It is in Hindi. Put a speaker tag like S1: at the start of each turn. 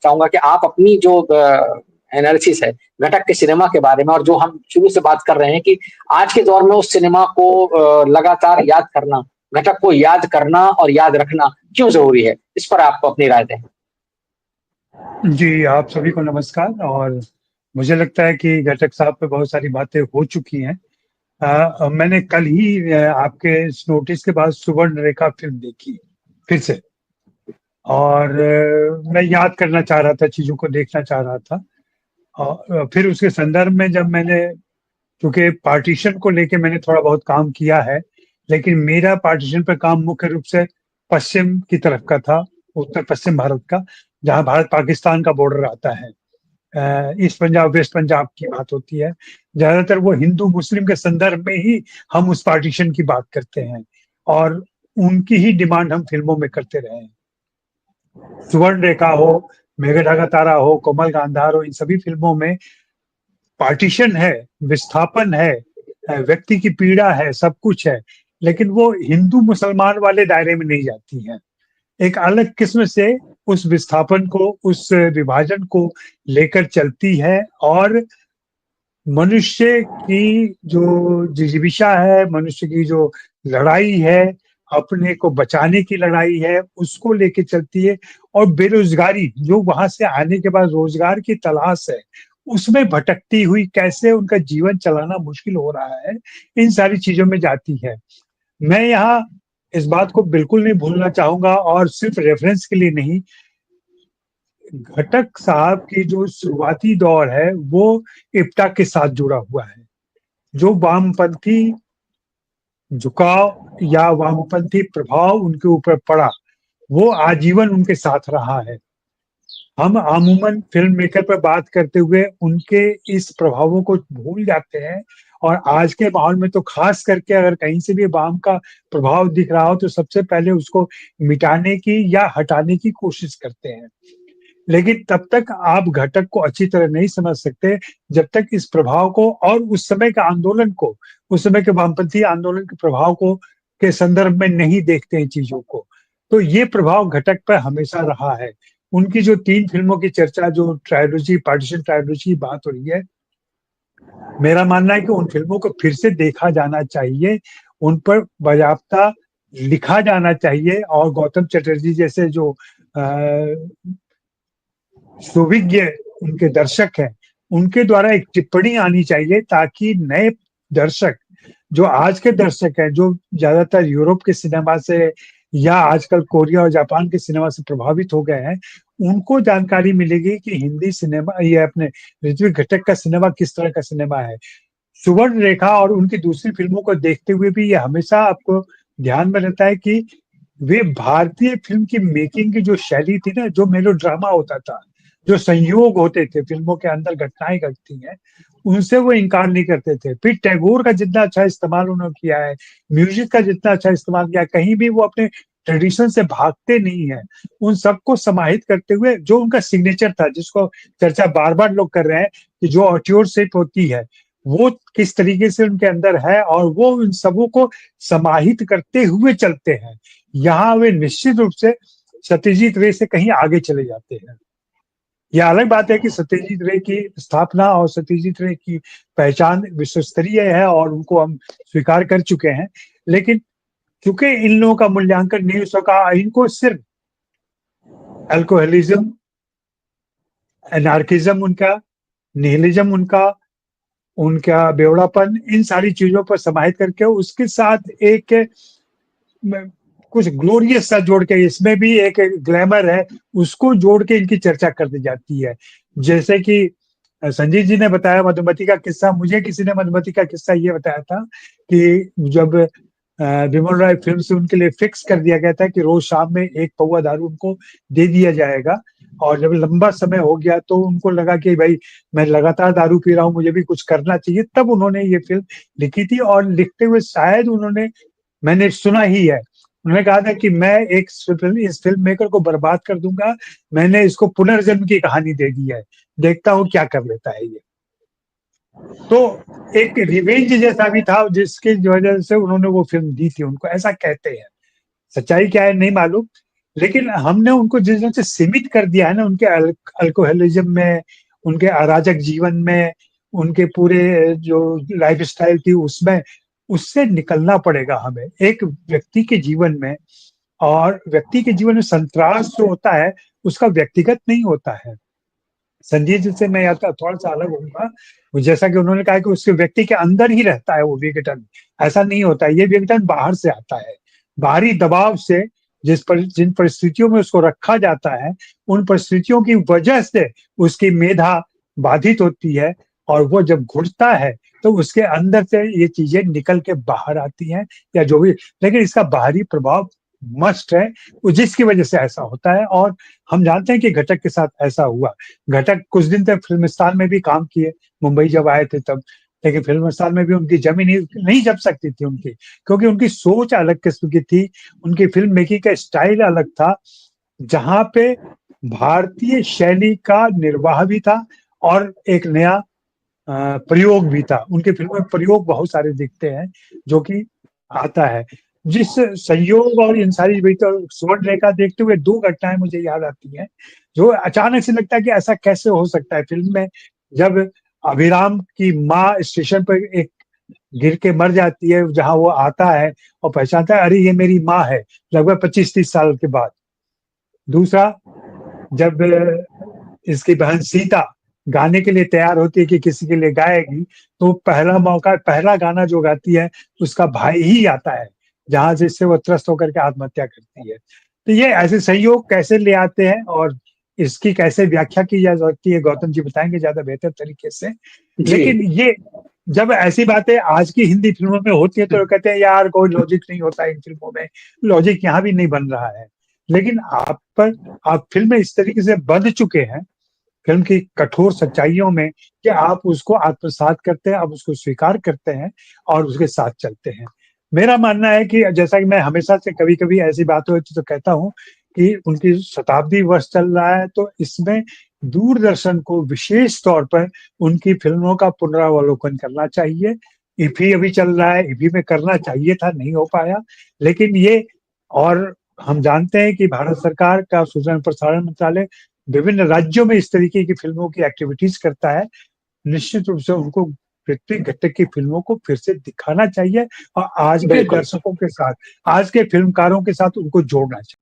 S1: चाहूंगा कि आप अपनी जो एनालिसिस है घटक के सिनेमा के बारे में, और जो हम शुरू से बात कर रहे हैं कि आज के दौर में उस सिनेमा को लगातार याद करना, घटक को याद करना और याद रखना क्यों जरूरी है, इस पर आप अपनी राय दें।
S2: जी, आप सभी को नमस्कार। और मुझे लगता है कि घटक साहब पे बहुत सारी बातें हो चुकी हैं। मैंने कल ही आपके इस नोटिस के बाद सुवर्ण रेखा फ़िल्म देखी फिर से, और मैं याद करना चाह रहा था, चीज़ों को देखना चाह रहा था। फिर उसके संदर्भ में जब मैंने, चूँकि पार्टीशन को लेके मैंने थोड़ा बहुत काम किया है, लेकिन मेरा पार्टीशन पे काम मुख्य रूप से पश्चिम की तरफ का था, उत्तर-पश्चिम भारत का, जहाँ भारत-पाकिस्तान का बॉर्डर आता है। ईस्ट पंजाब, वेस्ट पंजाब की बात होती है। ज़्यादातर वो हिंदू-मुस्लिम के संदर्भ में ही हम उस पार्टीशन की बात करते हैं, और उनकी ही डिमांड हम फ़िल्मों में करते रहे हैं। सुवर्ण रेखा हो, मेघा का तारा हो, कोमल गांधार हो, इन सभी फ़िल्मों में पार्टीशन है, विस्थापन है, व्यक्ति की पीड़ा है, सब कुछ है, लेकिन वो हिंदू-मुसलमान वाले दायरे में नहीं जाती हैं। एक अलग किस्म से उस विस्थापन को, उस विभाजन को लेकर चलती है, और मनुष्य की जो जिजीविषा है, मनुष्य की जो लड़ाई है, अपने को बचाने की लड़ाई है, उसको लेके चलती है। और बेरोज़गारी, जो वहाँ से आने के बाद रोज़गार की तलाश है, उसमें भटकती हुई कैसे उनका जीवन चलाना मुश्किल हो रहा है, इन सारी चीज़ों में जाती है। मैं यहाँ इस बात को बिल्कुल नहीं भूलना चाहूँगा, और सिर्फ़ रेफ़रेंस के लिए नहीं, घटक साहब की जो शुरुआती दौर है, वो इप्टा के साथ जुड़ा हुआ है। जो वामपंथी झुकाव या वामपंथी प्रभाव उनके ऊपर पड़ा, वो आजीवन उनके साथ रहा है। हम अमूमन फ़िल्म मेकर पे बात करते हुए उनके इस प्रभावों को भूल जाते हैं, और आज के माहौल में तो ख़ास करके अगर कहीं से भी वाम का प्रभाव दिख रहा हो, तो सबसे पहले उसको मिटाने की या हटाने की कोशिश करते हैं। लेकिन तब तक आप घटक को अच्छी तरह नहीं समझ सकते, जब तक इस प्रभाव को और उस समय के आंदोलन को, उस समय के वामपंथी आंदोलन के प्रभाव को के संदर्भ में नहीं देखते हैं चीज़ों को। तो ये प्रभाव घटक पर हमेशा रहा है। उनकी जो 3 फ़िल्मों की चर्चा, जो ट्रायलॉजी, पार्टीशन ट्रायलॉजी की बात हो रही है, मेरा मानना है कि उन फ़िल्मों को फिर से देखा जाना चाहिए, उन पर बाज़ाब्ता लिखा जाना चाहिए, और गौतम चटर्जी जैसे जो सुविज्ञ उनके दर्शक हैं, उनके द्वारा एक टिप्पणी आनी चाहिए, ताकि नए दर्शक, जो आज के दर्शक हैं, जो ज़्यादातर यूरोप के सिनेमा से या आजकल कोरिया और जापान के सिनेमा से प्रभावित हो गए हैं, उनको जानकारी मिलेगी कि हिंदी सिनेमा, ये अपने ऋत्विक घटक का सिनेमा किस तरह का सिनेमा है। सुवर्ण रेखा और उनकी दूसरी फ़िल्मों को देखते हुए भी ये हमेशा आपको ध्यान में रहता है कि वे भारतीय फ़िल्म की मेकिंग की जो शैली थी ना, जो मेलोड्रामा होता था, जो संयोग होते थे, फ़िल्मों के अंदर घटनाएँ घटती हैं, उनसे वो इनकार नहीं करते थे। फिर टैगोर का जितना अच्छा इस्तेमाल उन्होंने किया है, म्यूज़िक का जितना अच्छा इस्तेमाल किया है, कहीं भी वो अपने ट्रेडिशन से भागते नहीं हैं। उन सबको समाहित करते हुए जो उनका सिग्नेचर था, जिसको चर्चा बार-बार लोग कर रहे हैं कि जो ऑट्योरशिप होती है, वो किस तरीके से उनके अंदर है, और वो उन सबों को समाहित करते हुए चलते हैं। यहाँ वे निश्चित रूप से सत्यजीत रे से कहीं आगे चले जाते हैं। यह अलग बात है कि सत्यजीत रे की स्थापना और सत्यजीत रे की पहचान विश्व स्तरीय है, और उनको हम स्वीकार कर चुके हैं। लेकिन चूँकि इन लोगों का मूल्यांकन नहीं हो सका, इनको सिर्फ़ अल्कोहलिज़्म, एनार्किज़्म उनका, निहिलिज़्म उनका, उनका बेवड़ापन, इन सारी चीज़ों पर समाहित करके उसके साथ एक म कुछ ग्लोरियस सा जोड़ के, इसमें भी एक ग्लैमर है, उसको जोड़ के इनकी चर्चा कर दी जाती है। जैसे कि संजीव जी ने बताया मधुमती का किस्सा, मुझे किसी ने मधुमती का किस्सा ये बताया था कि जब बिमल रॉय फ़िल्म से उनके लिए फिक्स कर दिया गया था कि रोज़ शाम में 1 पौवा दारू उनको दे दिया जाएगा, और जब लंबा समय हो गया तो उनको लगा कि भई मैं लगातार दारू पी रहा हूँ, मुझे भी कुछ करना चाहिए, तब उन्होंने ये फ़िल्म लिखी थी। और लिखते हुए शायद उन्होंने, मैंने सुना ही है, उन्होंने कहा था कि मैं एक इस फ़िल्म मेकर को बर्बाद कर दूँगा, मैंने इसको पुनर्जन्म की कहानी दे दी है, देखता हूँ क्या कर लेता है ये। तो एक रिवेंज जैसा भी था, जिसकी वजह से उन्होंने वो फ़िल्म दी थी उनको, ऐसा कहते हैं। सच्चाई क्या है नहीं मालूम, लेकिन हमने उनको जिस तरह से सीमित कर दिया है ना, उनके अल्कोहलिज्म में, उनके अराजक जीवन में, उनके पूरे जो लाइफस्टाइल थी उसमें, उससे निकलना पड़ेगा हमें एक व्यक्ति के जीवन में। और व्यक्ति के जीवन में संतरास जो होता है, उसका व्यक्तिगत नहीं होता है। संजय जी से मैं आता थोड़ा सा अलग होऊंगा। जैसा कि उन्होंने कहा कि उसके व्यक्ति के अंदर ही रहता है वो विघटन, ऐसा नहीं होता है। ये विघटन बाहर से आता है, बाहरी दबाव से, जिन परिस्थितियों में उसको रखा जाता है, उन परिस्थितियों की वजह से उसकी मेधा बाधित होती है, और वो जब घुटता है तो उसके अंदर से ये चीजें निकल के बाहर आती हैं, या जो भी। लेकिन इसका बाहरी प्रभाव मस्ट है, जिसकी वजह से ऐसा होता है। और हम जानते हैं कि घटक के साथ ऐसा हुआ। घटक कुछ दिन तक फिल्मिस्तान में भी काम किए, मुंबई जब आए थे तब। लेकिन फिल्मिस्तान में भी उनकी जमीन नहीं जम सकती थी उनकी, क्योंकि उनकी सोच अलग किस्म की थी, उनकी फिल्म मेकिंग का स्टाइल अलग था, जहां पे भारतीय शैली का निर्वाह भी था और एक नया प्रयोग भी था। उनके फिल्मों में प्रयोग बहुत सारे दिखते हैं जो कि आता है। जिस संयोग और इन सारी स्वर्ण रेखा देखते हुए दो घटनाएं मुझे याद आती हैं, जो अचानक से लगता है कि ऐसा कैसे हो सकता है। फिल्म में जब अभिराम की माँ स्टेशन पर एक गिर के मर जाती है, जहां वो आता है और पहचानता है, अरे ये मेरी माँ है, लगभग 25-30 साल के बाद। दूसरा, जब इसकी बहन सीता गाने के लिए तैयार होती है कि किसी के लिए गाएगी, तो पहला मौका, पहला गाना जो गाती है उसका भाई ही आता है, जहां जिससे वो त्रस्त होकर के आत्महत्या करती है। तो ये ऐसे संयोग कैसे ले आते हैं और इसकी कैसे व्याख्या की जा सकती है, गौतम जी बताएंगे ज्यादा बेहतर तरीके से।
S1: जी।
S2: लेकिन ये जब ऐसी बातें आज की हिंदी फिल्मों में होती है तो कहते हैं यार कोई लॉजिक नहीं होता इन फिल्मों में, लॉजिक यहाँ भी नहीं बन रहा है। लेकिन आप फिल्में इस तरीके से बंध चुके हैं फिल्म की कठोर सच्चाइयों में, कि आप उसको आत्मसात करते हैं, आप उसको स्वीकार करते हैं और उसके साथ चलते हैं। मेरा मानना है कि जैसा कि मैं हमेशा से कभी कभी ऐसी बातें होती तो कहता हूँ कि उनकी शताब्दी वर्ष चल रहा है, तो इसमें दूरदर्शन को विशेष तौर पर उनकी फिल्मों का पुनरावलोकन करना चाहिए। इफी अभी चल रहा है, इफी में करना चाहिए था, नहीं हो पाया। लेकिन ये, और हम जानते हैं कि भारत सरकार का सूचना प्रसारण मंत्रालय विभिन्न राज्यों में इस तरीके की फिल्मों की एक्टिविटीज करता है। निश्चित रूप से उनको ऋत्विक घटक की फिल्मों को फिर से दिखाना चाहिए और आज के
S1: बिल्कुल।
S2: दर्शकों के साथ, आज के फिल्मकारों के साथ उनको जोड़ना चाहिए।